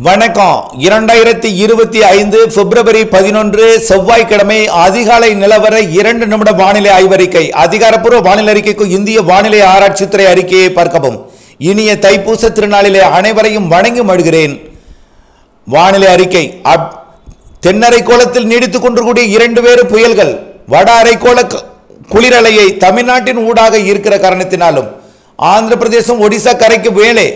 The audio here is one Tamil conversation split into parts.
வணக்கம். 2025 பிப்ரவரி 11 செவ்வாய்க்கிழமை அதிகாலை நிலவர 2 நிமிட வானிலை ஆய்வறிக்கை. அதிகாரப்பூர்வ வானிலை அறிக்கைக்கு இந்திய வானிலை ஆராய்ச்சித்துறை அறிக்கையை பார்க்கவும். இனிய தைப்பூச திருநாளிலே அனைவரையும் வணங்கி மழுகிறேன். வானிலை அறிக்கை. தென்னரைக்கோளத்தில் நீடித்துக் கொண்டிருக்கூடிய 2 வேறு புயல்கள் வட அரைக்கோள குளிரலையை தமிழ்நாட்டின் ஊடாக இருக்கிற காரணத்தினாலும் ஆந்திர பிரதேசம் ஒடிசா கரைக்கு மேலே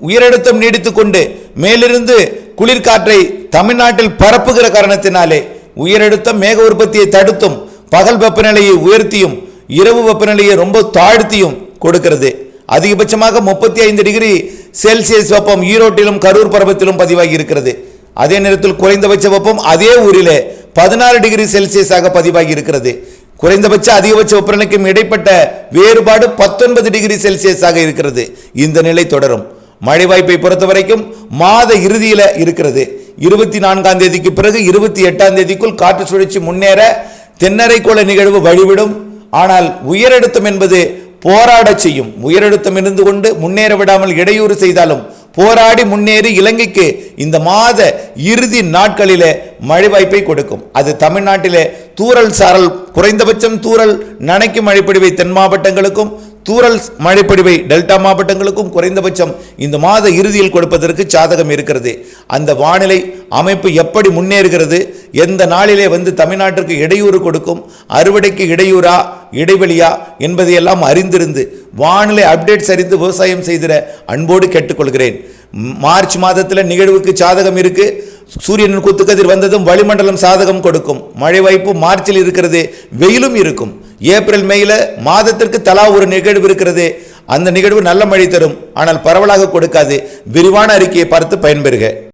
உயரழுத்தம் நீடித்துக் கொண்டு மேலிருந்து குளிர்காற்றை தமிழ்நாட்டில் பரப்புகிற காரணத்தினாலே உயரழுத்தம் மேக உற்பத்தியை தடுத்தும் பகல் வெப்பநிலையை உயர்த்தியும் இரவு வெப்பநிலையை ரொம்ப தாழ்த்தியும் கொடுக்கிறது. அதிகபட்சமாக 35 டிகிரி செல்சியஸ் வெப்பம் ஈரோட்டிலும் கரூர் பருவத்திலும் பதிவாகி இருக்கிறது. அதே நேரத்தில் குறைந்தபட்ச வெப்பம் அதே ஊரிலே 16 டிகிரி செல்சியஸாக பதிவாகி இருக்கிறது. குறைந்தபட்ச அதிகபட்ச வெப்பநிலைக்கும் இடைப்பட்ட வேறுபாடு 19 டிகிரி செல்சியஸாக இருக்கிறது. இந்த நிலை தொடரும். மழை வாய்ப்பை பொறுத்த வரைக்கும் மாத இறுதியில் இருக்கிறது. 24ஆம் தேதிக்கு பிறகு 28ஆம் தேதிக்குள் காற்று சுழற்சி முன்னேற தென்னரைக்கோள நிகழ்வு வழிவிடும். ஆனால் உயரழுத்தம் என்பது போராட செய்யும். உயரழுத்தம் இருந்து கொண்டு முன்னேற விடாமல் இடையூறு செய்தாலும் போராடி முன்னேறி இலங்கைக்கு இந்த மாத இறுதி நாட்களிலே மழை வாய்ப்பை கொடுக்கும். அது தமிழ்நாட்டிலே தூறல் சாரல் குறைந்தபட்சம் தூறல் நனைக்கும் மழைப்பொழிவை தென் மாவட்டங்களுக்கும் தூறல் மழைப்பொழிவை டெல்டா மாவட்டங்களுக்கும் குறைந்தபட்சம் இந்த மாத இறுதியில் கொடுப்பதற்கு சாதகம் இருக்கிறது. அந்த வானிலை அமைப்பு எப்படி முன்னேறுகிறது, எந்த நாளிலே தமிழ்நாட்டிற்கு இடையூறு கொடுக்கும், அறுவடைக்கு இடையூறா இடைவெளியா என்பதையெல்லாம் அறிந்திருந்து வானிலை அப்டேட்ஸ் அறிந்து விவசாயம் செய்திட அன்போடு கேட்டுக்கொள்கிறேன். மார்ச் மாதத்தில் நிகழ்வுக்கு சாதகம் இருக்கு. சூரியனின் குத்துக்கதிர் வந்ததும் வளிமண்டலம் சாதகம் கொடுக்கும். மழை வாய்ப்பு மார்ச்சில் இருக்கிறது, வெயிலும் இருக்கும். ஏப்ரல் மேல மாதத்திற்கு தலா ஒரு நிகழ்வு இருக்கிறது. அந்த நிகழ்வு நல்ல மழை தரும், ஆனால் பரவலாக கொடுக்காது. விரிவான அறிக்கையை பார்த்து பயன்பெறுக.